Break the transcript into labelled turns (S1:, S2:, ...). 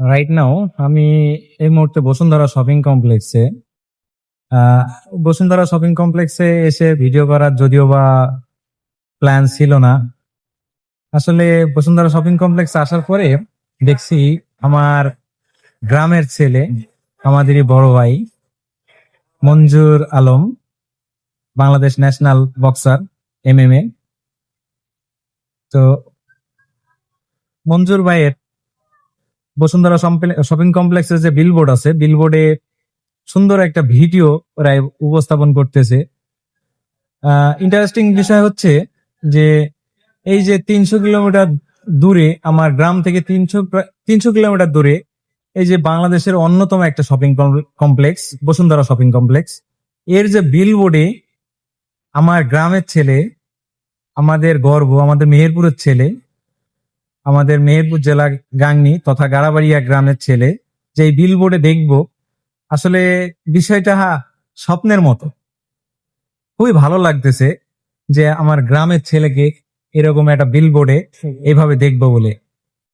S1: Right now আমি এই মুহূর্তে বসুন্ধরা শপিং কমপ্লেক্সে আহ, বসুন্ধরা শপিং কমপ্লেক্সে এসে ভিডিও করার যদিও বা প্ল্যান ছিল না। আসলে বসুন্ধরা শপিং কমপ্লেক্সে আসার পরে দেখছি আমার গ্রামের ছেলে, আমাদেরই বড় ভাই Manjur Alam, Bangladesh national boxer MMA। তো মঞ্জুর ভাইয়ের বসুন্ধরা শপিং কমপ্লেক্সের যে বিলবোর্ড আছে, বিলবোর্ডে সুন্দর একটা ভিডিও ওরা উপস্থাপন করতেছে। ইন্টারেস্টিং বিষয় হচ্ছে যে এই যে 300 কিলোমিটার দূরে, আমার গ্রাম থেকে 300 কিলোমিটার দূরে, এই যে বাংলাদেশের অন্যতম একটা shopping complex Bashundhara shopping complex, এর যে বিলবোর্ডে আমার গ্রামের ছেলে, আমাদের গর্ব, আমাদের মেহেরপুরের ছেলে, আমাদের মেহেরপুর জেলা গাংনী তথা গাড়াবাড়িয়া গ্রামের ছেলে যে এই বিলবোর্ডে দেখবো, আসলে বিষয়টা স্বপ্নের মতো। খুবই ভালো লাগতেছে যে আমার গ্রামের ছেলেকে এরকম একটা বিলবোর্ডে এইভাবে দেখবো বলে।